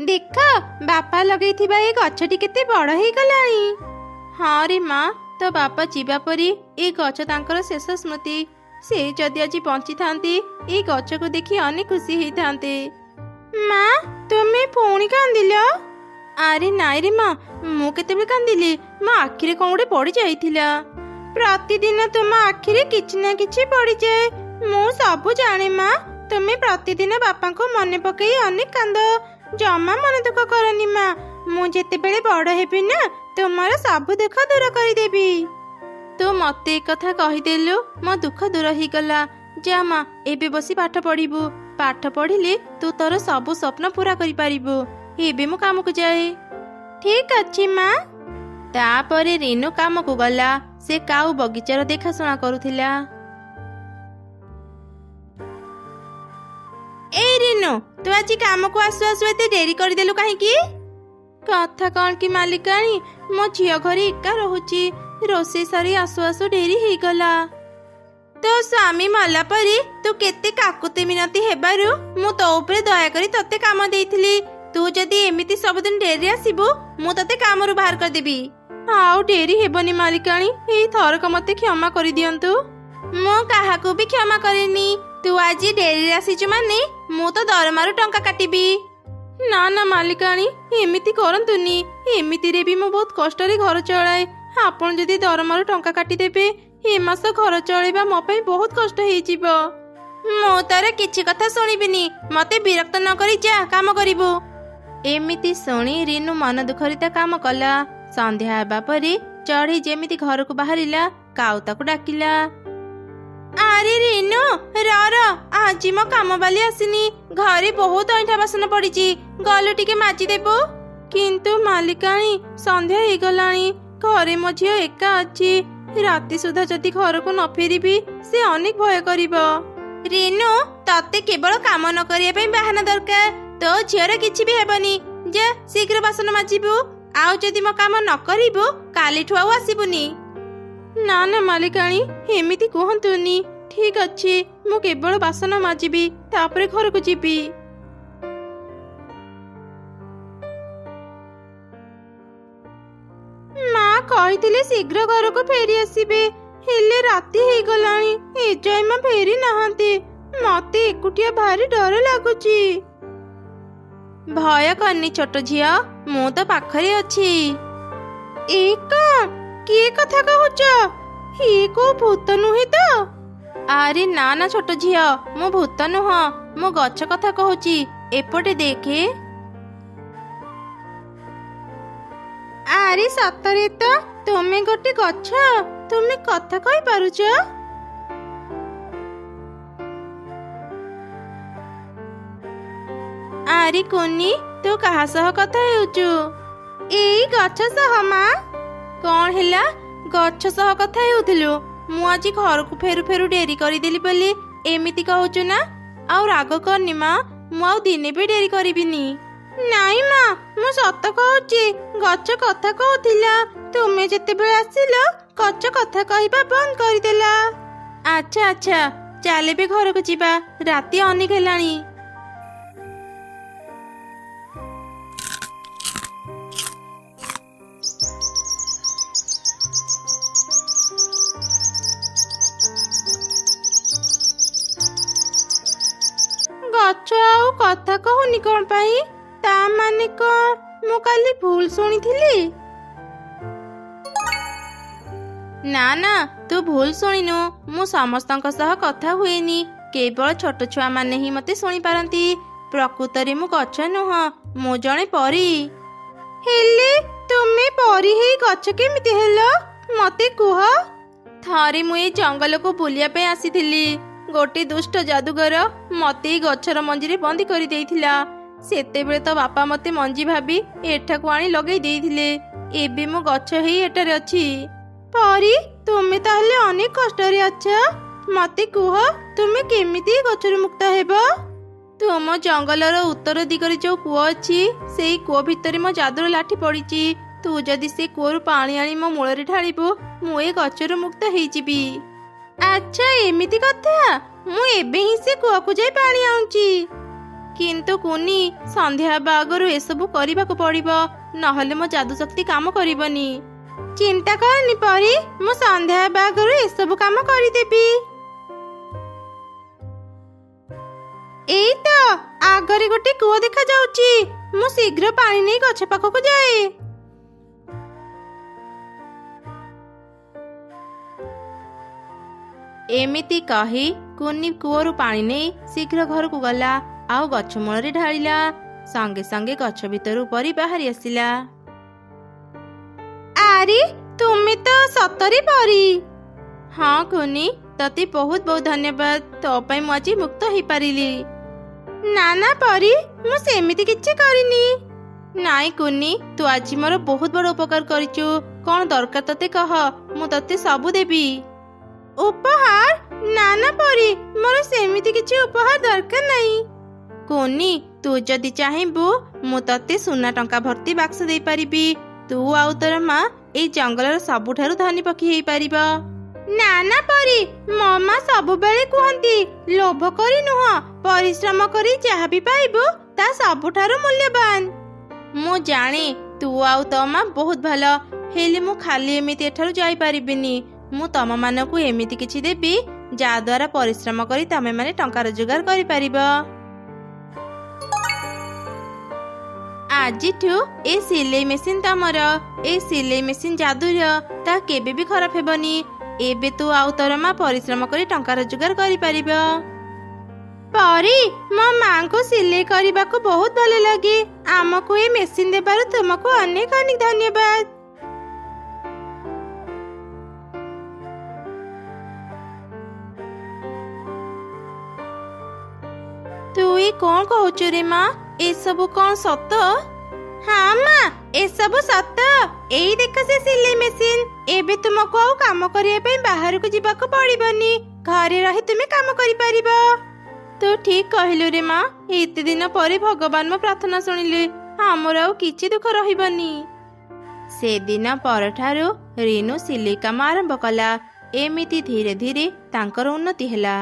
देख बापा लगे ये गछटी केते बड़ हो गलानी। हाँ रे माँ, तो बापा जीवा परी ए गछ तांकर शेष स्मृति। से जदि आज बंची थांती ए गछ को देखी अनेक खुशी होई थांते। माँ तुम्हें पुणी कांदिल? अरे नाई रे माँ, मु केतेबेले कांदिली? मो आखिरे कौन गोटे पड़ी जाइथिला। प्रतिदिन तुम आखिरे किछि ना किछि पड़ी जाए, मु सब जाने माँ। तुम्हें प्रतिदिन बापा को मन पकई अनेक कांद। जमा मन दुख करनी माँ, मु जेतेबेले बड़ हेबी ना तुमर सब दुख दूर करदेवी। तो मते एक कथा कहीदेलु, मो दुख दूर ही गला। जा माँ एबे बसी पाठ पढ़िबु। पाठ पढ़िले तू तोर सब स्वप्न पूरा करि पारिबु। एबे मु काम को जाए। ठीक अछि माँ। तापरे रेणु काम को गला। से काऊ बगीचार देखाशुणा करुथिला। ए रेणु, तू आज काम को आसु आसु एते डेरी करदेलु काहेकि? कथा कौन की मालिकाणी, मो झियो घरे एका रहुची। रोषे सारी आसु आसु डेरी ही गला। तो स्वामी मला परी तू केते काकुते मिनती हेबारु मु तो ऊपर दया करी तते काम देइथिली। तू जदी एमिति सबदिन डेरी आसीबु मु तते कामरु बाहर कर देबी। आउ डेरी हेबनी मालिकाणी, एई थरक मते क्षमा करि दियंतु। मु काहाकू भी क्षमा करेनी। तू आज डेरी आसीचु माने मु तो दरमारु टंका काटिबी। ना ना मालिकाणी, एमिति करंतुनी। एमिति रे भी मु बहुत कष्ट रे घर चलाए। आपण जदी दरमारु टंका काटी देबे ए मास घर चलेबा मो पई बहुत कष्ट हेई जिवो। मो तारे किछि कथा सुनिबिनी। मते विरक्त न करी जा काम करिवो। एमिति सुनी रेणु मन दुखरिता काम कला। संध्या हेबा परे चढ़ी जेमिति घर को बाहरिला, काऊ ताकू डाकिला। अरे रेणु र आज मो काम बाली आसिनी। घरे बहुत ऐठा बासन पड़ीची, गलु टिके माजी देबो। किंतु मालिकाणी संध्या हे गलानी, घरे मो झियो एका अछि। राति सुधा जदि घर को न फेरिबी से अनेक भय करिवो। रेणु तते केवल काम न करिया पई बहाना दरकार। तो झियर किछि भी हेबनी। जे शीघ्र बासन माजिबो। आउ जदि मो काम न करिवो काली ठुआउ आसीबुनी। ना ना मालिकाणी, एमिति कहंतुनी। ठीक अछि, मु केवल बासन माजिबी, तापरे घर को जिबी। माँ कहिथिले शीघ्र घर को फेरी आसीबे, हेले राति हे गलानी। एजाय माँ फेरी नाहंती। मते एकुटिया भारी डर लागुची। भय करनी छोट झिया, मु तो पाखरे अछि। एक किए कथा कहूच? हे को भूत नुहे तो? अरे ना ना छोट झिया, मु भूत नुह, मु गछ कथा कहूची। एपटे देखे। अरे सतरे तो तुमे गोटे गछ, तुमे कथा कहि पारुच? अरे कोनी, तू कहा सह कथा हेउचु? एई गछ सह माँ। कौन हेला? गछ सह कथा हेउथिलु? मु आज घर को फेरु फेरु डेरी करिदेली बोली एमिति कहूचु ना? आउ राग करनी माँ, मु आउ दिने भी डेरी करिबिनी। नाई माँ, मु सत कहूची। गछ कथा कहूथिला। तुमे जेतेबेले आसिलो गछ कथा कहिबा बंद करिदेला। अच्छा अच्छा, चाले बे घर को जिबा, राति अनेक हेलानी। गछ आउ कथा कहूनी कौन पाई? ता माने कौन मु काली भूल सुनिथिली? ना ना, तू भूल सुनिनु। मु समस्तंक सह कथा हुएनी, केवल छोट छुआ माने ही मते सुनी पारंती। प्रकृतरे मु गछ नुह, मु जणे परी। हेले तुमे परी हे गछ केमिति हेलो? मते कुह। थारे मु ए जंगल को बुलिया पे आसीथिली। गोटे दुष्ट जादूगर मते गछर मंजीरे बंदी करी देइथिला। सेतेबेले तो बापा मते मंजी भाबी एठाकू आनी लगेई देइथिले। एबे मु गछ हेई एटारे अछि। परी तुमे ताहले अनेक कष्ट रे अछ। मते कुह तुमे केमिति गछर मुक्त हेबो? तुम जंगलर उत्तर दिगरे जो कुओ अछि सेई कुओ भितरे मो जादूर लाठी पड़ीची। तू जदि से कुओरु पानी आनी मो मूଳରେ ढाळिबो मु ए गछर मुक्त हेई जिबी। अच्छा एमिति कथा। मु एबे ही से कुआ को जाई पानी आउची। କିନ୍ତୁ କୁନି ସନ୍ଧ୍ୟା ହେବା ଆଗରୁ ଏସବୁ କରିବାକୁ ପଡ଼ିବ, ନହେଲେ ମୋ ଯାଦୁ ଶକ୍ତି କାମ କରିବନି। ଚିନ୍ତା କରନି ପରି, ମୁଁ ସନ୍ଧ୍ୟା ହେବା ଆଗରୁ ଏସବୁ କାମ କରିଦେବି। ଏଇ ତ ଆଗରେ ଗୋଟେ କୂଅ ଦେଖାଯାଉଛି, ମୁଁ ଶୀଘ୍ର ପାଣି ନେଇ ଗଛ ପାଖକୁ ଯାଏ। ଏମିତି କହି କୁନି କୂଅରୁ ପାଣି ନେଇ ଶୀଘ୍ର ଘରକୁ ଗଲା ଆଉ ଗଛ ମୂଳରେ ଢାଳିଲା। ସଙ୍ଗେ ସଙ୍ଗେ ଗଛ ଭିତରୁ ପରି ବାହାରି ଆସିଲା। ଆରେ ତୁମେ ତ ସତରେ ପରି। ହଁ କୁନି, ତତେ ବହୁତ ବହୁତ ଧନ୍ୟବାଦ, ତୋ ପାଇଁ ମୁଁ ଆଜି ମୁକ୍ତ ହେଇପାରିଲି। ନା ନା ପରି, ମୁଁ ସେମିତି କିଛି କରିନି। ନାଇଁ କୁନି, ତୁ ଆଜି ମୋର ବହୁତ ବଡ଼ ଉପକାର କରିଛୁ। କଣ ଦରକାର ତତେ କହ, ମୁଁ ତତେ ସବୁ ଦେବି। ଉପହାର? ନା ନା ପରି, ମୋର ସେମିତି କିଛି ଉପହାର ଦରକାର ନାହିଁ। କୁନି, ତୁ ଯଦି ଚାହିଁବୁ ମୁଁ ତତେ ସୁନା ଟଙ୍କା ଭର୍ତ୍ତି ବାକ୍ସ ଦେଇପାରିବି। ତୁ ଆଉ ତୋର ମା ଏଇ ଜଙ୍ଗଲର ସବୁଠାରୁ ଧନୀ ପକ୍ଷୀ ହେଇପାରିବ। ନା ନା ପରି, ମୋ ମା ସବୁବେଳେ କୁହନ୍ତି ଲୋଭ କରି ନୁହଁ, ପରିଶ୍ରମ କରି ଯାହା ବି ପାଇବୁ ତା ସବୁଠାରୁ ମୂଲ୍ୟବାନ। ମୁଁ ଜାଣେ ତୁ ଆଉ ତୋ ମା ବହୁତ ଭଲ, ହେଲେ ମୁଁ ଖାଲି ଏମିତି ଏଠାରୁ ଯାଇପାରିବିନି। ମୁଁ ତମମାନଙ୍କୁ ଏମିତି କିଛି ଦେବି ଯାହାଦ୍ୱାରା ପରିଶ୍ରମ କରି ତମେମାନେ ଟଙ୍କା ରୋଜଗାର କରିପାରିବ। ଆଜିଠୁ ଏ ସିଲେଇ ମେସିନ୍ ତମର। ଏ ସିଲେଇ ମେସିନ୍ ଯାଦୁର, ତା କେବେ ବି ଖରାପ ହେବନି। ଏବେ ତୁ ଆଉ ତୋର ମା ପରିଶ୍ରମ କରି ଟଙ୍କା ରୋଜଗାର କରିପାରିବ। ପରି, ମୋ ମାଙ୍କୁ ସିଲେଇ କରିବାକୁ ବହୁତ ଭଲ ଲାଗେ। ଆମକୁ ଏ ମେସିନ୍ ଦେବାରୁ ତୁମକୁ ଅନେକ ଅନେକ ଧନ୍ୟବାଦ। ତୁ କଣ କହୁଛୁ ରେ ମା? ଏସବୁ କଣ ସତ? ହଁ ମା, ଏସବୁ ସତ। ଏଇ ଦେଖ ସେ ସିଲେଇ ମେସିନ୍। ଏବେ ତୁମକୁ ଆଉ କାମ କରିବା ପାଇଁ ବାହାରକୁ ଯିବାକୁ ପଡିବନି, ଘରେ ରହି ତୁମେ କାମ କରିପାରିବ। ତୁ ଠିକ କହିଲୁ ରେ ମା, ଏତେ ଦିନ ପରେ ଭଗବାନ ମୋ ପ୍ରାର୍ଥନା ଶୁଣିଲେ, ଆମର ଆଉ କିଛି ଦୁଃଖ ରହିବନି। ସେଦିନ ପରଠାରୁ ରିନୁ ସିଲେଇ କାମ ଆରମ୍ଭ କଲା। ଏମିତି ଧୀରେ ଧୀରେ ତାଙ୍କର ଉନ୍ନତି ହେଲା।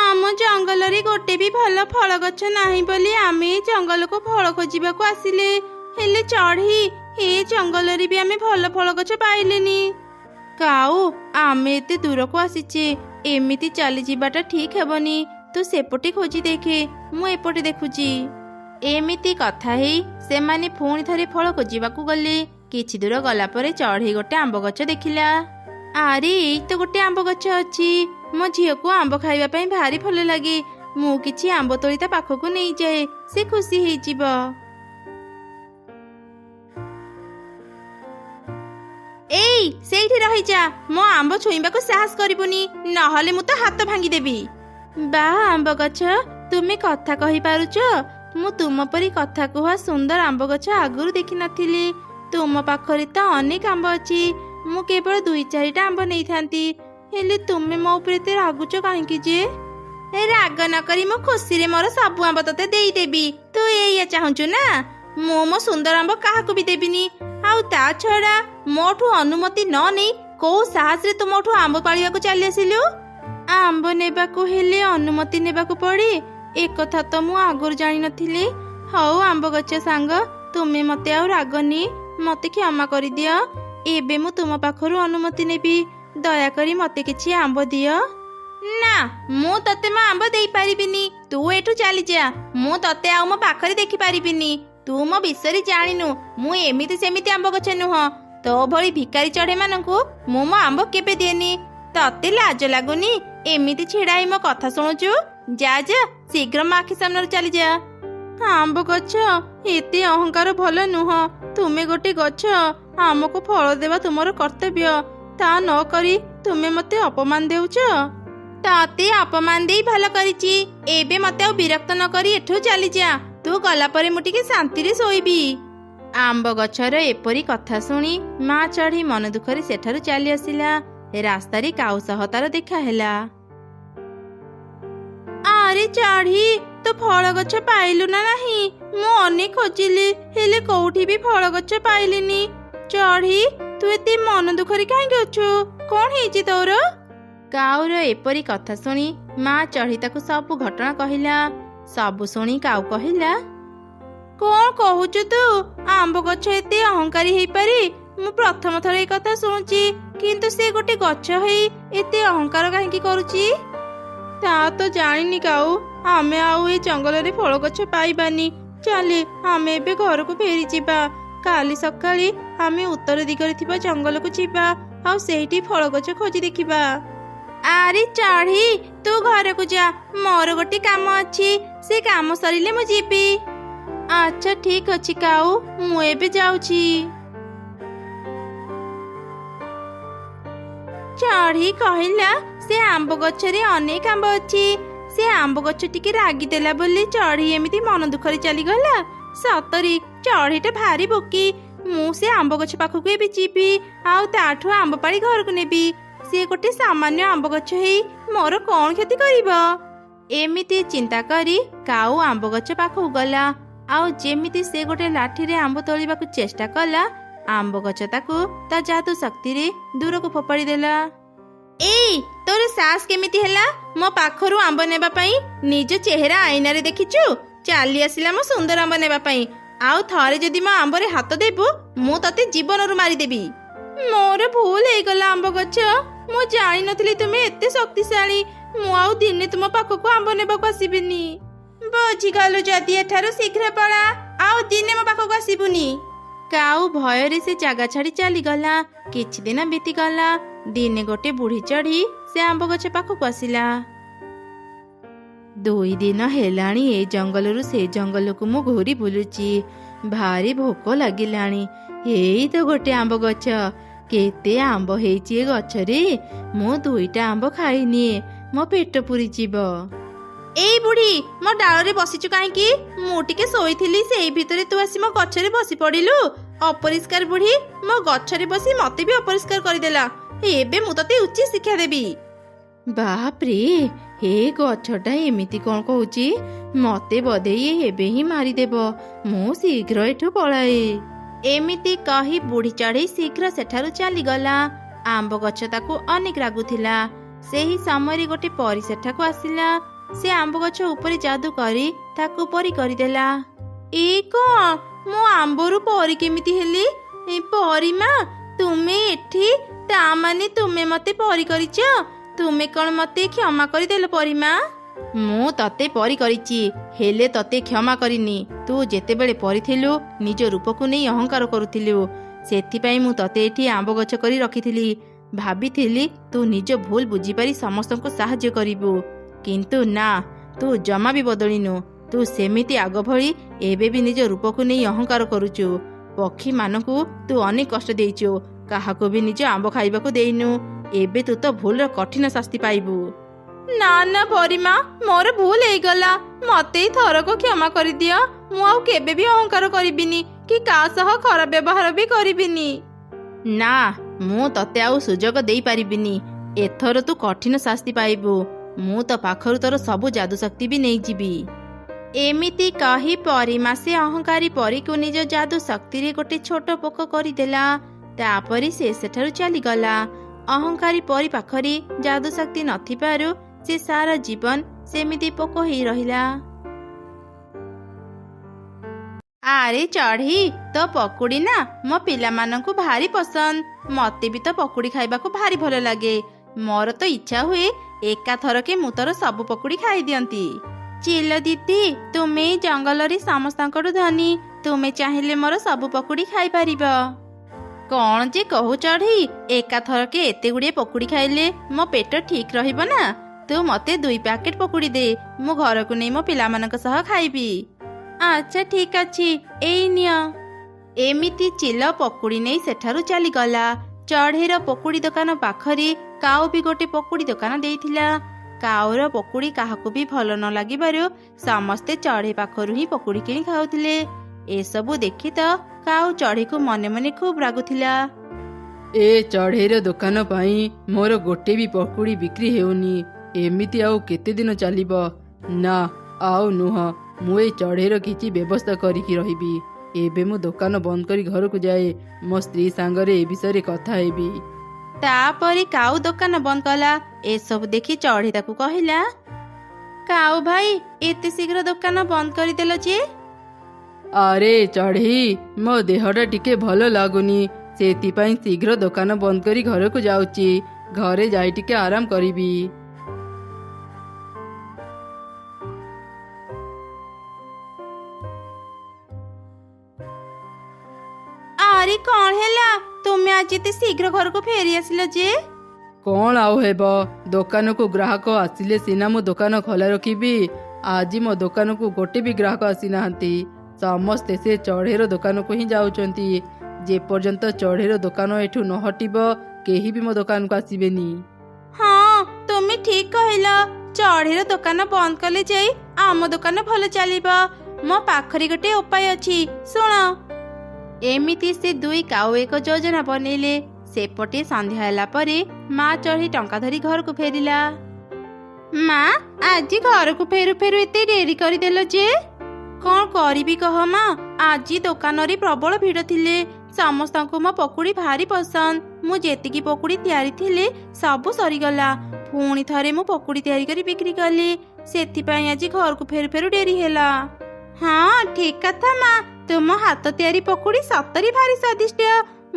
ଆମ ଜଙ୍ଗଲରେ ଗୋଟେ ବି ଭଲ ଫଳ ଗଛ ନାହିଁ ବୋଲି ଆମେ ଏ ଜଙ୍ଗଲକୁ ଫଳ ଖୋଜିବାକୁ ଆସିଲେ, ହେଲେ ଚଢ଼େଇ ଏ ଜଙ୍ଗଲରେ ବି ଆମେ ଭଲ ଫଳ ଗଛ ପାଇଲେନି। କାଉ, ଆମେ ଏତେ ଦୂରକୁ ଆସିଛେ, ଏମିତି ଚାଲିଯିବାଟା ଠିକ ହେବନି। ତୁ ସେପଟେ ଖୋଜି ଦେଖେ, ମୁଁ ଏପଟେ ଦେଖୁଛି। ଏମିତି କଥା ହେଇ ସେମାନେ ପୁଣି ଥରେ ଫଳ ଖୋଜିବାକୁ ଗଲେ। କିଛି ଦୂର ଗଲା ପରେ ଚଢ଼େଇ ଗୋଟେ ଆମ୍ବ ଗଛ ଦେଖିଲା। ଆରେ ଏଇ ତ ଗୋଟେ ଆମ୍ବ ଗଛ ଅଛି। ମୋ ଝିଅକୁ ଆମ୍ବ ଖାଇବା ପାଇଁ ଭାରି ଭଲ ଲାଗେ। ମୁଁ କିଛି ଆମ୍ବ ତୋଳି ତା ପାଖକୁ ନେଇଯାଏ, ସେ ଖୁସି ହେଇଯିବ। ଏଇ ସେଇଠି ରହିଯା, ମୋ ଆମ୍ବ ଛୁଇଁବାକୁ ସାହସ କରିବୁନି, ନହେଲେ ମୁଁ ତ ହାତ ଭାଙ୍ଗିଦେବି। ବାଃ ଆମ୍ବ ଗଛ, ତୁମେ କଥା କହିପାରୁଛ? ମୁଁ ତୁମ ପରି କଥା କୁହା ସୁନ୍ଦର ଆମ୍ବ ଗଛ ଆଗରୁ ଦେଖିନଥିଲି। ତୁମ ପାଖରେ ତ ଅନେକ ଆମ୍ବ ଅଛି, ମୁଁ କେବଳ 2-4ଟା ଆମ୍ବ ନେଇଥାନ୍ତି, ହେଲେ ତୁମେ ମୋ ଉପରେ ଏତେ ରାଗୁଛ କାହିଁକି ଯେ? ରାଗ ନକରି ମୁଁ ଖୁସିରେ ମୋର ସବୁ ଆମ୍ବ ତତେ ଦେଇଦେବି। ତୁ ଏଇଆ ଚାହୁଁଛୁ ନା? ମୁଁ ମୋ ସୁନ୍ଦର ଆମ୍ବ କାହାକୁ ବି ଦେବିନି। ଆଉ ତା ଛଡା ମୋଠୁ ଅନୁମତି ନ ନେଇ କୋଉ ସାହସରେ ତୁ ମୋଠୁ ଆମ୍ବ ପାଳିବାକୁ ଚାଲି ଆସିଲୁ? ଆମ୍ବ ନେବାକୁ ହେଲେ ଅନୁମତି ନେବାକୁ ପଡେ, ଏକଥା ତ ମୁଁ ଆଗରୁ ଜାଣିନଥିଲି। ହଉ ଆମ୍ବ ଗଛ ସାଙ୍ଗ, ତୁମେ ମତେ ଆଉ ରାଗନି, ମତେ କ୍ଷମା କରିଦିଅ। ଏବେ ମୁଁ ତୁମ ପାଖରୁ ଅନୁମତି ନେବି, ଦୟାକରି ମତେ କିଛି ଆମ୍ବ ଦିଅ। ନା, ମୁଁ ତତେ ମୋ ଆମ୍ବ ଦେଇପାରିବିନି। ତୁ ଏଠୁ ଚାଲିଯା, ମୁଁ ତତେ ଆଉ ମୋ ପାଖରେ ଦେଖିପାରିବିନି। ତୁ ମୋ ବିଷୟରେ ଜାଣିନୁ, ମୁଁ ଏମିତି ସେମିତି ଆମ୍ବ ଗଛ ନୁହଁ। ତୋ ଭଳି ଭିକାରୀ ଚଢ଼େଇ ମାନଙ୍କୁ ମୁଁ ମୋ ଆମ୍ବ କେବେ ଦିଏନି। ତତେ ଲାଜ ଲାଗୁନି? ଏମିତି ଛିଡା ହେଇ ମୋ କଥା ଶୁଣୁଛୁ? ଯା ଯା, ଶୀଘ୍ର ମୋ ଆଖି ସାମ୍ନାରୁ ଚାଲିଯା। ଆମ୍ବ ଗଛ, ଏତେ ଅହଙ୍କାର ଭଲ ନୁହଁ। ତୁମେ ଗୋଟେ ଗଛ, ଆମକୁ ଫଳ ଦେବା ତୁମର କର୍ତ୍ତବ୍ୟ। ତା ନ କରି ତୁମେ ମତେ ଅପମାନ ଦେଉଛ। ତତେ ଅପମାନ ଦେଇ ଭଲ କରିଛି। ଏବେ ମତେ ଆଉ ବିରକ୍ତ ନ କରି ଏଠୁ ଚାଲିଯା। ତୁ ଗଲା ପରେ ମୁଁ ଟିକେ ଶାନ୍ତିରେ ଶୋଇବି। ଆମ୍ବ ଗଛର ଏପରି କଥା ଶୁଣି ମା ଚଢ଼େଇ ମନ ଦୁଃଖରେ ସେଠାରୁ ଚାଲି ଆସିଲା। ରାସ୍ତାରେ କାଉ ସହ ତାର ଦେଖା ହେଲା। ଆରେ ଚଢ଼େଇ, ତୁ ଫଳ ଗଛ ପାଇଲୁ ନା ନାହିଁ? ମୁଁ ଅନେକ ଖୋଜିଲି, ହେଲେ କୋଉଠି ବି ଫଳ ଗଛ ପାଇଲିନି। ଚଢ଼େଇ, ତୁ ଏତେ ମନ ଦୁଃଖରେ କାହିଁକି ଅଛୁ? କଣ ହେଇଛି ତୋର? କାଉର ଏପରି କଥା ଶୁଣି ମା ଚଢ଼େଇ ତାକୁ ସବୁ ଘଟଣା କହିଲା। ସବୁ ଶୁଣି କାଉ କହିଲା, କଣ କହୁଛୁ ତୁ? ଆମ୍ବ ଗଛ ଏତେ ଅହଙ୍କାରୀ ହେଇପାରି? ମୁଁ ପ୍ରଥମ ଥର ଏ କଥା ଶୁଣୁଛି। କିନ୍ତୁ ସେ ଗୋଟେ ଗଛ ହେଇ ଏତେ ଅହଙ୍କାର କାହିଁକି କରୁଛି? ତା ତ ଜାଣିନି କାଉ। ଆମେ ଆଉ ଏ ଜଙ୍ଗଲରେ ଫଳ ଗଛ ପାଇବାନି। ଚାଲେ ଆମେ ଏବେ ଘରକୁ ଫେରିଯିବା। କାଲି ସକାଳେ ଆମେ ଉତ୍ତର ଦିଗରେ ଥିବା ଜଙ୍ଗଲକୁ ଯିବା ଆଉ ସେଇଠି ଫଳ ଗଛ ଖୋଜି ଦେଖିବା। ଆରେ ଚଢ଼େଇ, ତୁ ଘରକୁ ଯା, ମୋର ଗୋଟେ କାମ ଅଛି। ସେ କାମ ସରିଲେ ମୁଁ ଯିବି। ଆଚ୍ଛା ଠିକ ଅଛି କାଉ, ମୁଁ ଏବେ ଯାଉଛି। ଚଢ଼େଇ କହିଲା, ସେ ଆମ୍ବ ଗଛରେ ଅନେକ ଆମ୍ବ ଅଛି। ସେ ଆମ୍ବ ଗଛ ଟିକେ ରାଗିଦେଲା ବୋଲି ଚଢ଼େଇ ଏମିତି ମନ ଦୁଃଖରେ ଚାଲିଗଲା। ସତରେ ଚଢ଼େଇଟା ଭାରି ବୋକି। ମୁଁ ସେ ଆମ୍ବ ଗଛ ପାଖକୁ ଏବେ ଯିବି ଆଉ ତାଠୁ ଆମ୍ବ ପାଳି ଘରକୁ ନେବି। ସେ ଗୋଟେ ସାମାନ୍ୟ ଆମ୍ବ ଗଛ ହେଇ ମୋର କଣ କ୍ଷତି କରିବ? ଏମିତି ଚିନ୍ତା କରି କାଉ ଆମ୍ବ ଗଛ ପାଖକୁ ଗଲା ଆଉ ଯେମିତି ସେ ଗୋଟେ ଲାଠିରେ ଆମ୍ବ ତୋଳିବାକୁ ଚେଷ୍ଟା କଲା, ଆମ୍ବ ଗଛ ତାକୁ ତା ଯାଦୁ ଶକ୍ତିରେ ଦୂରକୁ ଫୋପାଡ଼ି ଦେଲା। ଏଇ ତୋର ସାହସ କେମିତି ହେଲା ମୋ ପାଖରୁ ଆମ୍ବ ନେବା ପାଇଁ? ନିଜ ଚେହେରା ଆଇନାରେ ଦେଖିଛୁ? ଚାଲି ଆସିଲା ମୋ ସୁନ୍ଦର ଆମ୍ବ ନେବା ପାଇଁ। ଆଉ ଥରେ ଯଦି ମୋ ଆମ୍ବରେ ହାତ ଦେବୁ, ମୁଁ ତତେ ଜୀବନରୁ ମାରିଦେବି। ମୋର ଭୁଲ ହେଇଗଲା ଆମ୍ବ ଗଛ। ମୁଁ ଜାଣିନଥିଲି ତୁମେ ଏତେ ଶକ୍ତିଶାଳୀ। ମୁଁ ଆଉ ଦିନେ ତୁମ ପାଖକୁ ଆମ୍ବ ନେବାକୁ ଆସିବିନି। ବୁଝିଗଲୁ? ଯଦି ଏଠାରୁ ଶୀଘ୍ର ପଳା, ଆଉ ଦିନେ ମୋ ପାଖକୁ ଆସିବୁନି। କାଉ ଭୟରେ ସେ ଜାଗା ଛାଡ଼ି ଚାଲିଗଲା। କିଛି ଦିନ ବିତିଗଲା। ଦିନେ ଗୋଟେ ବୁଢ଼ୀ ଚଢ଼େଇ ସେ ଆମ୍ବ ଗଛ ପାଖକୁ ଆସିଲା। 2 ଦିନ ହେଲାଣି ଏ ଜଙ୍ଗଲରୁ ସେ ଜଙ୍ଗଲକୁ ମୁଁ ଘୁରି ବୁଲୁଛି। ଭାରି ଭୋକ ଲାଗିଲାଣି। ଏଇ ତ ଗୋଟେ ଆମ୍ବ ଗଛ। କେତେ ଆମ୍ବ ହେଇଛି ଏ ଗଛରେ। ମୁଁ 2ଟା ଆମ୍ବ ଖାଇନିଏ, ମୋ ପେଟ ପୁରିଯିବ। ଏଇ ବୁଢ଼ୀ, ମୋ ଡାଳରେ ବସିଛୁ କାହିଁକି? ମୁଁ ଟିକେ ଶୋଇଥିଲି, ସେଇ ଭିତରେ ତୁ ଆସି ମୋ ଗଛରେ ବସି ପଡ଼ିଲୁ। ଅପରିଷ୍କାର ବୁଢ଼ୀ, ମୋ ଗଛରେ ବସି ମତେ ବି ଅପରିଷ୍କାର କରିଦେଲା। ଏବେ ମୁଁ ତତେ ଉଚିତ ଶିକ୍ଷା ଦେବି। ବାପ୍ରେ, ଏ ଗଛଟା ଏମିତି କଣ କହୁଛି? ମତେ ବୋଧେ ଏବେ ହିଁ ମାରିଦେବ। ମୁଁ ଶୀଘ୍ର ଏଠୁ ପଳାଏ। ଏମିତି କହି ବୁଢ଼ୀ ଚଢ଼େଇ ଶୀଘ୍ର ସେଠାରୁ ଚାଲିଗଲା। ଆମ୍ବ ଗଛ ତାକୁ ଅନେକ ରାଗୁଥିଲା। ସେହି ସମୟରେ ଗୋଟେ ପରୀ ସେଠାକୁ ଆସିଲା। ସେ ଆମ୍ବ ଗଛ ଉପରେ ଯାଦୁ କରି ତାକୁ ପରୀ କରିଦେଲା। ଏ କଣ? ମୁଁ ଆମ୍ବରୁ ପରୀ କେମିତି ହେଲି? ପରୀ ମା, ତୁମେ ଏଠି? ତା ମାନେ ତୁମେ ମତେ ପରୀ କରିଛ? ତୁମେ କଣ ମତେ କ୍ଷମା କରିଦେଲ ପରୀ ମା? ମୁଁ ତତେ ପରୀ କରିଛି, ହେଲେ ତତେ କ୍ଷମା କରିନି। ତୁ ଯେତେବେଳେ ପରୀ ଥିଲୁ ନିଜ ରୂପକୁ ନେଇ ଅହଙ୍କାର କରୁଥିଲୁ। ସେଥିପାଇଁ ମୁଁ ତତେ ଏଠି ଆମ୍ବ ଗଛ କରି ରଖିଥିଲି। ଭାବିଥିଲି ତୁ ନିଜ ଭୁଲ ବୁଝିପାରି ସମସ୍ତଙ୍କୁ ସାହାଯ୍ୟ କରିବୁ। କିନ୍ତୁ ନା, ତୁ ଜମା ବି ବଦଳିନୁ। ତୁ ସେମିତି ଆଗ ଭଳି ଏବେ ବି ନିଜ ରୂପକୁ ନେଇ ଅହଙ୍କାର କରୁଛୁ। ପକ୍ଷୀମାନଙ୍କୁ ତୁ ଅନେକ କଷ୍ଟ ଦେଇଛୁ, କାହାକୁ ବି ନିଜ ଆମ୍ବ ଖାଇବାକୁ ଦେଇନୁ। ଏବେ ତୁ ତ ଭୁଲର କଠିନ ଶାସ୍ତି ପାଇବୁ। ନା ନା ପରୀ ମା, ମୋର ଭୁଲ ହେଇଗଲା। ମତେ ଥରକୁ କ୍ଷମା କରିଦିଅ। ମୁଁ ଆଉ କେବେ ବି ଅହଙ୍କାର କରିବିନି କି କାହା ସହ ଖରାପ ବ୍ୟବହାର ବି କରିବିନି। ନା, ମୁଁ ତତେ ଆଉ ସୁଯୋଗ ଦେଇପାରିବିନି। ଏଥର ତୁ କଠିନ ଶାସ୍ତି ପାଇବୁ। ମୁଁ ତ ପାଖରୁ ତୋର ସବୁ ଯାଦୁ ଶକ୍ତି ବି ନେଇଯିବି। ଏମିତି କହି ପରୀମା ସେ ଅହଙ୍କାରୀ ପରୀକୁ ନିଜ ଯାଦୁ ଶକ୍ତିରେ ଗୋଟେ ଛୋଟ ପୋକ କରିଦେଲା। ତାପରେ ସେ ସେଠାରୁ ଚାଲିଗଲା। ଅହଙ୍କାରୀ ପରୀ ପାଖରେ ଯାଦୁ ଶକ୍ତି ନଥିବାରୁ ସେ ସାରା ଜୀବନ ସେମିତି ପୋକ ହେଇ ରହିଲା। ଆରେ ଚଢ଼େଇ, ତୋ ପକୁଡ଼ି ନା ମୋ ପିଲାମାନଙ୍କୁ ଭାରି ପସନ୍ଦ। ମତେ ବି ତ ପକୁଡ଼ି ଖାଇବାକୁ ଭାରି ଭଲ ଲାଗେ। ମୋର ତ ଇଚ୍ଛା ହୁଏ ଏକାଥରକେ ମୁଁ ତୋର ସବୁ ପକୁଡ଼ି ଖାଇଦିଅନ୍ତି। ଚିଲ ଦିଦି, ତୁମେ ଜଙ୍ଗଲରେ ସମସ୍ତଙ୍କଠୁ ଧନୀ। ତୁମେ ଚାହିଁଲେ ମୋର ସବୁ ପକୁଡ଼ି ଖାଇପାରିବ। କଣ ଯେ କହୁ ଚଢ଼େଇ? ଏକାଥରକେ ଏତେ ଗୁଡ଼ିଏ ପକୁଡ଼ି ଖାଇଲେ ମୋ ପେଟ ଠିକ ରହିବ ନା? ତୁ ମତେ 2 ପ୍ୟାକେଟ ପକୁଡ଼ି ଦେ, ମୁଁ ଘରକୁ ନେଇ ମୋ ପିଲାମାନଙ୍କ ସହ ଖାଇବି। ଆଚ୍ଛା ଠିକ ଅଛି, ଏଇ ନିଅ। ଏମିତି ଚିଲ ପକୁଡ଼ି ନେଇ ସେଠାରୁ ଚାଲିଗଲା। ଚଢ଼େଇର ପକୁଡ଼ି ଦୋକାନ ପାଖରେ କାଉ ବି ଗୋଟେ ପକୁଡ଼ି ଦୋକାନ ଦେଇଥିଲା। କାଉର ପକୁଡ଼ି କାହାକୁ ବି ଭଲ ନ ଲାଗିବାରୁ ସମସ୍ତେ ଚଢ଼େଇ ପାଖରୁ ହିଁ ପକୁଡ଼ି କିଣି ଖାଉଥିଲେ। ଏସବୁ ଦେଖି ତ କାଉ ଚଢ଼େଇକୁ ମନେ ମନେ ଖୁବ୍ ରାଗୁଥିଲା। ଏ ଚଢ଼େଇର ଦୋକାନ ପାଇଁ ମୋର ଗୋଟେ ବି ପକୁଡ଼ି ବିକ୍ରି ହେଉନି। ଏମିତି ଆଉ କେତେ ଦିନ ଚାଲିବ? ନା, ଆଉ ନୁହଁ। ମୁଁ ଏ ଚଢ଼େଇର କିଛି ବ୍ୟବସ୍ଥା କରିକି ରହିବି। ଏବେ ମୁଁ ଦୋକାନ ବନ୍ଦ କରି ଘରକୁ ଯାଏ। ମୋ ସ୍ତ୍ରୀ ସାଙ୍ଗରେ ଏ ବିଷୟରେ କଥା ହେବି। ତାପରେ କାଉ ଦୋକାନ ବନ୍ଦ କଲା। ଏସବୁ ଦେଖି ଚଢ଼େଇ ତାକୁ କହିଲା, କାଉ ଭାଇ ଏତେ ଶୀଘ୍ର ଦୋକାନ ବନ୍ଦ କରିଦେଲ ଯେ? ଆରେ ଚଢ଼େଇ, ମୋ ଦେହଟା ଟିକେ ଭଲ ଲାଗୁନି, ସେଥିପାଇଁ ଶୀଘ୍ର ଦୋକାନ ବନ୍ଦ କରି ଘରକୁ ଯାଉଛି। ଘରେ ଯାଇ ଟିକେ ଆରାମ କରିବି। ଆରେ କଣ ହେଲା, ତୁମେ ଆଜି ଏତେ ଶୀଘ୍ର ଘରକୁ ଫେରି ଆସିଲ ଯେ? କଣ ଆଉ ହେବ, ଦୋକାନକୁ ଗ୍ରାହକ ଆସିଲେ ସିନା ମୁଁ ଦୋକାନ ଖୋଲା ରଖିବି। ଆଜି ମୋ ଦୋକାନକୁ ଗୋଟେ ବି ଗ୍ରାହକ ଆସିନାହାନ୍ତି। ସମସ୍ତେ ସେ ଚଢ଼େଇର ଦୋକାନକୁ ହିଁ ଯାଉଛନ୍ତି। ଯେପର୍ଯ୍ୟନ୍ତ ଚଢ଼େଇର ଦୋକାନ ଏଠୁ ନ ହଟିବ, କେହି ବି ମୋ ଦୋକାନକୁ ଆସିବେନି। ହଁ, ତୁମେ ଠିକ କହିଲ। ଚଢ଼େଇର ଦୋକାନ ବନ୍ଦ କଲେ ଯାଇ ଆମ ଦୋକାନ ଭଲ ଚାଲିବ। ମୋ ପାଖରେ ଗୋଟେ ଉପାୟ ଅଛି, ଶୁଣ। ଏମିତି ସେ ଦୁଇ କାଉ ଏକ ଯୋଜନା ବନେଇଲେ। ସେପଟେ ସନ୍ଧ୍ୟା ହେଲା ପରେ ମା ଚଢ଼େଇ ଟଙ୍କା ଧରି ଘରକୁ ଫେରିଲା। ମା, ଆଜି ଘରକୁ ଫେରୁ ଫେରୁ ଏତେ ଡେରି କରିଦେଲ ଯେ? କଣ କରିବି କହ ମା, ଆଜି ଦୋକାନରେ ପ୍ରବଳ ଭିଡ଼ ଥିଲେ। ସମସ୍ତଙ୍କୁ ମୋ ପକୁଡ଼ି ଭାରି ପସନ୍ଦ। ମୁଁ ଯେତିକି ପକୁଡ଼ି ତିଆରି ଥିଲେ ସବୁ ସରିଗଲା। ପୁଣି ଥରେ ମୁଁ ପକୁଡ଼ି ତିଆରି କରି ବିକ୍ରି କଲି। ସେଥିପାଇଁ ଆଜି ଘରକୁ ଫେରୁ ଫେରୁ ଡେରି ହେଲା। ହଁ ଠିକ କଥା ମା, ତୁମ ହାତ ତିଆରି ପକୁଡ଼ି ସତରେ ଭାରି ସ୍ୱାଦିଷ୍ଟ।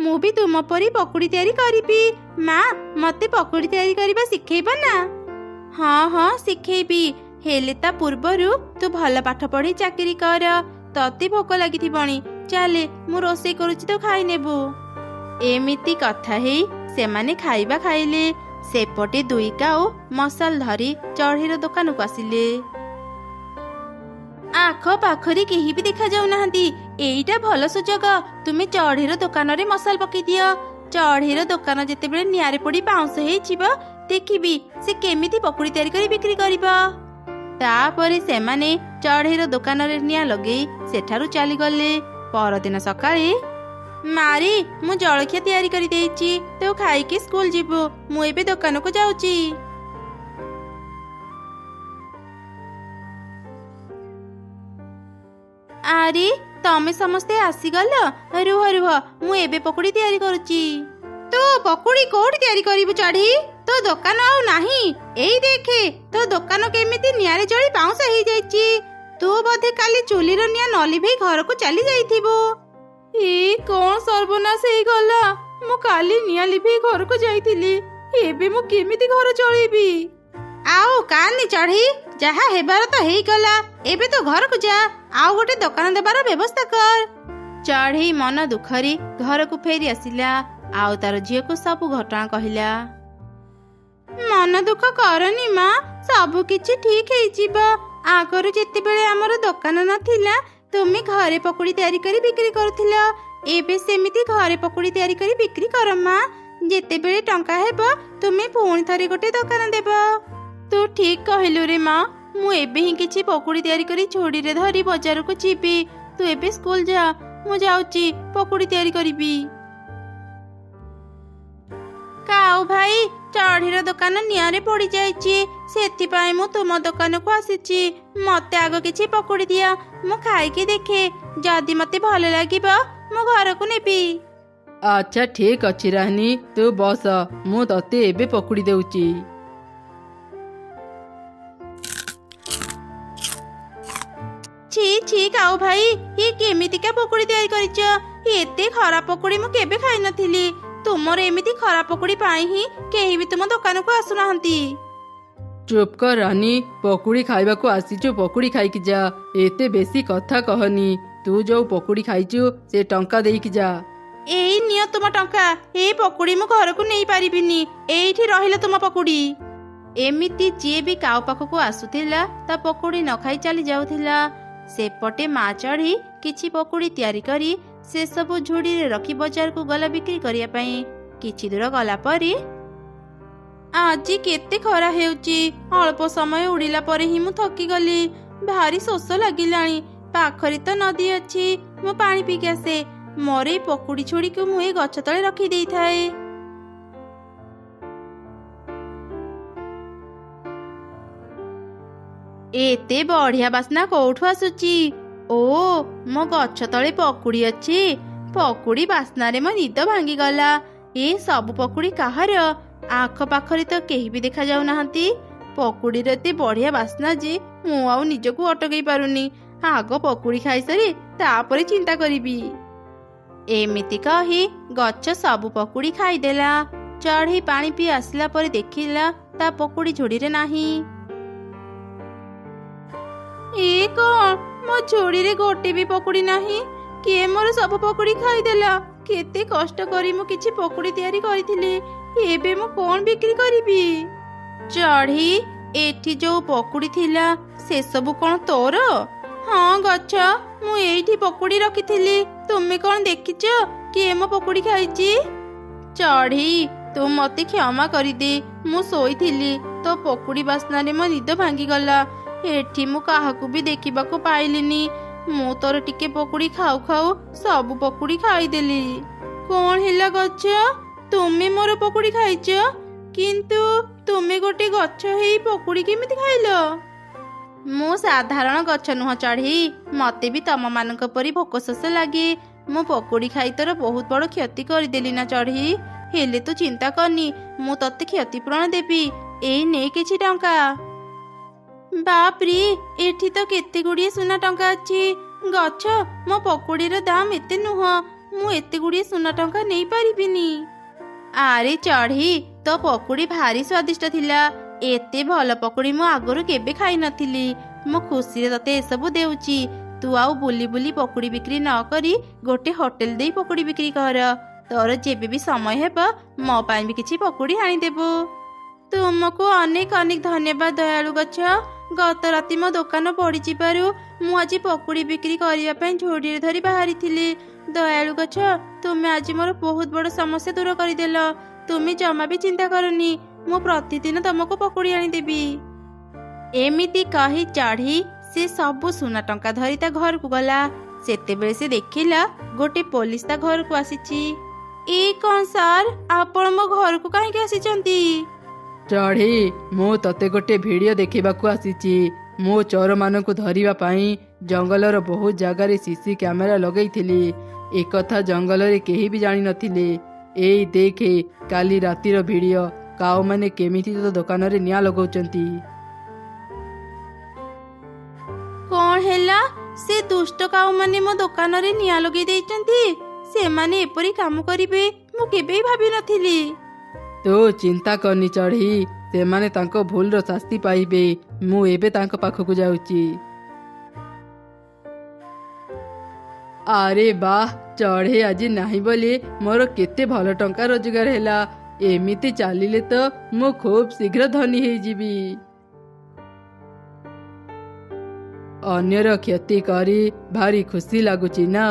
ମୁଁ ବି ତୁମ ପରି ପକୁଡ଼ି ତିଆରି କରିବି। ମା, ମତେ ପକୁଡ଼ି ତିଆରି କରିବା ଶିଖେଇବ ନା? ହଁ ହଁ ଶିଖେଇବି, ହେଲେ ତା ପୂର୍ବରୁ ତୁ ଭଲ ପାଠ ପଢ଼ି ଚାକିରି କର। ତତେ ଭୋକ ଲାଗିଥିବଣି, ଚାଲେ ମୁଁ ରୋଷେଇ କରୁଛି ତ ଖାଇ ନେବୁ। ଏମିତି କଥା ହେଇ ସେମାନେ ଖାଇବା ଖାଇଲେ। ସେପଟେ ଦୁଇ କାଉ ମଶାଲ ଧରି ଚଢ଼େଇର ଦୋକାନକୁ ଆସିଲେ। ଆଖ ପାଖରେ କେହି ବି ଦେଖାଯାଉନାହାନ୍ତି। ଏଇଟା ଭଲ ସୁଯୋଗ, ତୁମେ ଚଢ଼େଇର ଦୋକାନରେ ମଶାଲ ପକେଇଦିଅ। ଚଢ଼େଇର ଦୋକାନ ଯେତେବେଳେ ନିଆଁରେ ପୋଡ଼ି ପାଉଁଶ ହେଇଯିବ, ଦେଖିବି ସେ କେମିତି ପକୁଡ଼ି ତିଆରି କରି ବିକ୍ରି କରିବ। ତାପରେ ସେମାନେ ଚଢ଼େଇର ଦୋକାନରେ ନିଆଁ ଲଗେଇ ସେଠାରୁ ଚାଲିଗଲେ। ପରଦିନ ସକାଳେ, ମାରି ମୁଁ ଜଳଖିଆ ତିଆରି କରିଦେଇଛି, ତୁ ଖାଇକି ସ୍କୁଲ ଯିବୁ। ମୁଁ ଏବେ ଦୋକାନକୁ ଯାଉଛି। ଆରେ ତମେ ସମସ୍ତେ ଆସିଗଲ? ରୁହ ରୁହ, ମୁଁ ଏବେ ପକୁଡ଼ି ତିଆରି କରୁଛି। ତୁ ପକୁଡ଼ି କୋଉଠି ତିଆରି କରିବୁ ଚଢ଼େଇ? ତୋ ଦୋକାନ ଆଉ ନାହିଁ। ଏଇ ଦେଖେ, ତୋ ଦୋକାନ କେମିତି ନିଆଁରେ ଜଳି ପାଉଁଶ ହେଇଯାଇଛି। ତୁ ବୋଧେ କାଲି ଚୁଲିର ନିଆଁ ନ ଲିଭେଇ ଘରକୁ ଚାଲି ଯାଇଥିବୁ। କଣ ସର୍ବନାଶ ହେଇଗଲା, ମୁଁ କାଲି ନିଆଁ ଲିଭେଇ ଘରକୁ ଯାଇଥିଲି। ଏବେ ମୁଁ କେମିତି ଘର ଚଳେଇବି? ଆଉ କାନି ଚଢ଼େଇ, ଯାହା ହେବାର ତ ହେଇଗଲା। ଏବେ ତୁ ଘରକୁ ଯା, ଆଉ ଗୋଟେ ଦୋକାନ ଦେବାର ବ୍ୟବସ୍ଥା କର। ଚଢ଼େଇ ମନ ଦୁଃଖରେ ଘରକୁ ଫେରି ଆସିଲା। ଆଉ ତାର ଝିଅକୁ ସବୁ ଘଟଣା କହିଲା। ମନ ଦୁଃଖ କରନି ମା, ସବୁ କିଛି ଠିକ ହେଇଯିବ। ଆଗରୁ ଯେତେବେଳେ ଆମର ଦୋକାନ ନଥିଲା, ତୁମେ ଘରେ ପକୁଡ଼ି ତିଆରି କରି ବିକ୍ରି କରୁଥିଲ। ଏବେ ସେମିତି ଘରେ ପକୁଡ଼ି ତିଆରି କରି ବିକ୍ରି କର ମା। ଯେତେବେଳେ ଟଙ୍କା ହେବ, ତୁମେ ପୁଣି ଥରେ ଗୋଟେ ଦୋକାନ ଦେବ। ତୁ ଠିକ କହିଲୁ ରେ ମା, ମୁଁ ଏବେ ହିଁ କିଛି ପକୁଡ଼ି ତିଆରି କରି ଝୋଡ଼ିରେ ଧରି ବଜାରକୁ ଯିବି। ତୁ ଏବେ ସ୍କୁଲ ଯା, ମୁଁ ଯାଉଛି ପକୁଡ଼ି ତିଆରି କରିବି। କାଉ ଭାଇ, ଚଢ଼େଇର ଦୋକାନ ନିଆଁରେ ପୋଡ଼ି ଯାଇଛି। ସେଥିପାଇଁ ମୁଁ ତୁମ ଦୋକାନକୁ ଆସିଛି। ମତେ ଆଗ କିଛି ପକୁଡ଼ି ଦିଅ, ମୁଁ ଖାଇକି ଦେଖେ। ଯଦି ମତେ ଭଲ ଲାଗିବ, ମୁଁ ଘରକୁ ନେବି। ଆଚ୍ଛା ଠିକ ଅଛି ରାନୀ, ତୁ ବସ, ମୁଁ ତତେ ଏବେ ପକୁଡ଼ି ଦେଉଛି। छी छी କାଉ ଭାଇ, ଇଏ କେମିତିକା ପକୁଡ଼ି ତିଆରି କରିଛ? ଏତେ ଖରାପ ପକୁଡ଼ି ମୁଁ କେବେ ଖାଇନଥିଲି। ତୁମର ଏମିତି ଖରାପ ପକୁଡ଼ି ପାଇଁ ହିଁ କେହି ବି ତୁମ ଦୋକାନକୁ ଆସୁନାହାନ୍ତି। ଚୁପ୍ କର ରାନୀ, ପକୁଡ଼ି ଖାଇବାକୁ ଆସିଛୁ, ପକୁଡ଼ି ଖାଇକି ଯା। ଏତେ ବେଶୀ କଥା କହନି। ତୁ ଯୋଉ ପକୁଡ଼ି ଖାଇଛୁ, ସେ ଟଙ୍କା ଦେଇକି ଯା। ଏଇ ନିଅ ତୁମ ଟଙ୍କା। ଏଇ ପକୁଡ଼ି ମୁଁ ଘରକୁ ନେଇ ପାରିବିନି। ଏଇଠି ରହିଲା ତୁମ ପକୁଡ଼ି। ଏମିତି ଯିଏ ବି କାଉ ପାଖକୁ ଆସୁଥିଲା, ତା ପକୁଡ଼ି ନ ଖାଇ ଚାଲି ଯାଉଥିଲା। ସେପଟେ ମା ଚଢ଼େଇ କିଛି ପକୁଡ଼ି ତିଆରି କରି ସେସବୁ ଝୁଡ଼ିରେ ରଖି ବଜାରକୁ ଗଲା ବିକ୍ରି କରିବା ପାଇଁ। କିଛି ଦୂର ଗଲା ପରେ, ଆଜି କେତେ ଖରା ହେଉଛି। ଅଳ୍ପ ସମୟ ଉଡ଼ିଲା ପରେ ହିଁ ମୁଁ ଥକିଗଲି। ଭାରି ଶୋଷ ଲାଗିଲାଣି। ପାଖରେ ତ ନଦୀ ଅଛି, ମୁଁ ପାଣି ପିଇକି ଆସେ। ମୋର ଏଇ ପକୁଡ଼ି ଛୁଡ଼ିକୁ ମୁଁ ଏଇ ଗଛ ତଳେ ରଖି ଦେଇଥାଏ। ଏତେ ବଢିଆ ବାସ୍ନା କୋଉଠୁ ଆସୁଛି? ଓ, ମୋ ଗଛ ତଳେ ପକୁଡ଼ି ଅଛି। ପକୁଡ଼ି ବାସ୍ନାରେ ମୋ ନିଦ ଭାଙ୍ଗିଗଲା। ଏ ସବୁ ପକୁଡ଼ି କାହାର? ଆଖପାଖରେ ତ କେହି ବି ଦେଖା ଯାଉନାହାନ୍ତି। ପକୁଡ଼ିର ଏତେ ବଢ଼ିଆ ବାସ୍ନା ଯେ ମୁଁ ଆଉ ନିଜକୁ ଅଟକେଇ ପାରୁନି। ଆଗ ପକୁଡ଼ି ଖାଇସାରି ତାପରେ ଚିନ୍ତା କରିବି। ଏମିତି କହି ଗଛ ସବୁ ପକୁଡ଼ି ଖାଇଦେଲା। ଚଢ଼େଇ ପାଣି ପିଇ ଆସିଲା ପରେ ଦେଖିଲା ତା ପକୁଡ଼ି ଝୁଡ଼ିରେ ନାହିଁ। ଏ କ'ଣ, ମୋ ଝୁଡ଼ିରେ ଗୋଟେ ବି ପକୁଡ଼ି ନାହିଁ? କିଏ ମୋର ସବୁ ପକୁଡ଼ି ଖାଇଦେଲା? କେତେ କଷ୍ଟ କରି ମୁଁ କିଛି ପକୁଡ଼ି ତିଆରି କରିଥିଲି, ଏବେ ମୁଁ କ'ଣ ବିକ୍ରି କରିବି? ଚଢ଼େଇ, ଏଠି ଯୋଉ ପକୁଡ଼ି ଥିଲା ସେସବୁ କ'ଣ ତୋର? ହଁ ଗଛ, ମୁଁ ଏଇଠି ପକୁଡ଼ି ରଖିଥିଲି। ତୁମେ କ'ଣ ଦେଖିଛ କିଏ ମୋ ପକୁଡ଼ି ଖାଇଛି? ଚଢ଼େଇ, ତୁ ମତେ କ୍ଷମା କରିଦେ। ମୁଁ ଶୋଇଥିଲି, ତୋ ପକୁଡ଼ି ବାସ୍ନାରେ ମୋ ନିଦ ଭାଙ୍ଗିଗଲା। ଏଠି ମୁଁ କାହାକୁ ବି ଦେଖିବାକୁ ପାଇଲିନି। ମୁଁ ତୋର ଟିକେ ପକୁଡ଼ି ଖାଉ ଖାଉ ସବୁ ପକୁଡ଼ି ଖାଇଦେଲି। କ'ଣ ହେଲା ଗଛ, ତୁମେ ମୋର ପକୁଡ଼ି ଖାଇଛ? କିନ୍ତୁ ତୁମେ ଗୋଟେ ଗଛ ହେଇ ପକୁଡ଼ି କେମିତି ଖାଇଲ? ମୁଁ ସାଧାରଣ ଗଛ ନୁହଁ ଚଢ଼େଇ, ମତେ ବି ତମମାନଙ୍କ ପରି ଭୋକ ଶୋଷ ଲାଗେ। ମୁଁ ପକୁଡ଼ି ଖାଇ ତୋର ବହୁତ ବଡ଼ କ୍ଷତି କରିଦେଲି ନା ଚଢ଼େଇ। ହେଲେ ତୁ ଚିନ୍ତା କରନି, ମୁଁ ତତେ କ୍ଷତିପୂରଣ ଦେବି। ଏଇ ନେ କିଛି ଟଙ୍କା। ବାପ୍ରେ, ଏଠି ତ କେତେ ଗୁଡ଼ିଏ ସୁନା ଟଙ୍କା ଅଛି। ଗଛ, ମୋ ପକୁଡ଼ିର ଦାମ ଏତେ ନୁହଁ, ମୁଁ ଏତେ ଗୁଡ଼ିଏ ସୁନା ଟଙ୍କା ନେଇପାରିବିନି। ଆରେ ଚଢ଼େଇ, ତୋ ପକୁଡ଼ି ଭାରି ସ୍ୱାଦିଷ୍ଟ ଥିଲା। ଏତେ ଭଲ ପକୁଡ଼ି ମୁଁ ଆଗରୁ କେବେ ଖାଇନଥିଲି। ମୁଁ ଖୁସିରେ ତତେ ଏସବୁ ଦେଉଛି। ତୁ ଆଉ ବୁଲି ବୁଲି ପକୁଡ଼ି ବିକ୍ରି ନ କରି ଗୋଟେ ହୋଟେଲ ଦେଇ ପକୁଡ଼ି ବିକ୍ରି କର। ତୋର ଯେବେ ବି ସମୟ ହେବ ମୋ ପାଇଁ ବି କିଛି ପକୁଡ଼ି ଆଣିଦେବୁ। ତୁମକୁ ଅନେକ ଅନେକ ଧନ୍ୟବାଦ ଦୟାଳୁ ଗଛ। ଗତ ରାତି ମୋ ଦୋକାନ ପଡ଼ିଯିବାରୁ ମୁଁ ଆଜି ପକୁଡ଼ି ବିକ୍ରି କରିବା ପାଇଁ ଝୁଡ଼ିରେ ଧରି ବାହାରିଥିଲି। ଦୟାଳୁ ଗଛ, ତୁମେ ଆଜି ମୋର ବହୁତ ବଡ଼ ସମସ୍ୟା ଦୂର କରିଦେଲ। ତୁମେ ଜମା ବି ଚିନ୍ତା କରନି, ମୁଁ ପ୍ରତିଦିନ ତମକୁ ପକୁଡ଼ି ଆଣିଦେବି। ଏମିତି କହି ଚଢ଼େଇ ସେ ସବୁ ସୁନା ଟଙ୍କା ଧରି ତା ଘରକୁ ଗଲା। ସେତେବେଳେ ସେ ଦେଖିଲା ଗୋଟେ ପୋଲିସ ତା ଘରକୁ ଆସିଛି। ଏ କ'ଣ ସାର୍, ଆପଣ ମୋ ଘରକୁ କାହିଁକି ଆସିଛନ୍ତି? ଚଢ଼େଇ, ମୁଁ ତତେ ଗୋଟେ ଭିଡ଼ିଓ ଦେଖିବାକୁ ଆସିଛି। ମୁଁ ଚୋରମାନଙ୍କୁ ଧରିବା ପାଇଁ ଜଙ୍ଗଲର ବହୁତ ଜାଗାରେ ସିସି କ୍ୟାମେରା ଲଗେଇଥିଲି। ଏକଥା ଜଙ୍ଗଲରେ କେହି ବି ଜାଣିନଥିଲେ। ଏଇ ଦେଖେ, କାଲି ରାତିର ଭିଡ଼ିଓ। କାଉମାନେ କେମିତି ତୋ ଦୋକାନରେ ନିଆଁ ଲଗାଉଛନ୍ତି। କ'ଣ ହେଲା? ସେ ଦୁଷ୍ଟ କାଉମାନେ ମୋ ଦୋକାନରେ ନିଆଁ ଲଗେଇ ଦେଇଛନ୍ତି? ସେମାନେ ଏପରି କାମ କରିବେ ମୁଁ କେବେ ଭାବିନଥିଲି। ତୁ ଚିନ୍ତା କରନି ଚଢ଼େଇ, ସେମାନେ ତାଙ୍କ ଭୁଲର ଶାସ୍ତି ପାଇବେ। ମୁଁ ଏବେ ତାଙ୍କ ପାଖକୁ ଯାଉଛି। ଆରେ ବାଃ, ଚଢ଼େଇ ଆଜି ନାହିଁ ବୋଲି ମୋର କେତେ ଭଲ ଟଙ୍କା ରୋଜଗାର ହେଲା। ଏମିତି ଚାଲିଲେ ତ ମୁଁ ଖୁବ୍ ଶୀଘ୍ର ଧନୀ ହେଇଯିବି। ଅନ୍ୟର କ୍ଷତି କରି ଭାରି ଖୁସି ଲାଗୁଛି ନା?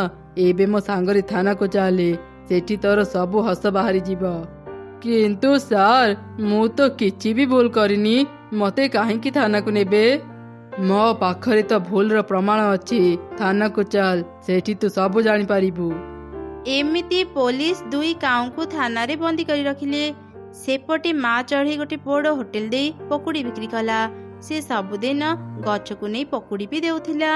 ଏବେ ମୋ ସାଙ୍ଗରେ ଥାନାକୁ ଚାଲେ, ସେଠି ତୋର ସବୁ ହସ ବାହାରିଯିବ। କିନ୍ତୁ ସାର୍, ମୁଁ ତ କିଛି ବି ଭୁଲ କରିନି, ମତେ କାହିଁକି ଥାନାକୁ ନେବେ? ମୋ ପାଖରେ ତ ଭୁଲର ପ୍ରମାଣ ଅଛି। ଥାନାକୁ ଚାଲ, ସେଠି ତୁ ସବୁ ଜାଣିପାରିବୁ। ଏମିତି ପୋଲିସ ଦୁଇ କାଉଙ୍କୁ ଥାନାରେ ବନ୍ଦୀ କରି ରଖିଲେ। ସେପଟେ ମା ଚଢ଼େଇ ଗୋଟେ ବଡ଼ ହୋଟେଲ ଦେଇ ପକୁଡ଼ି ବିକ୍ରି କଲା। ସେ ସବୁଦିନ ଗଛକୁ ନେଇ ପକୁଡ଼ି ବି ଦେଉଥିଲା।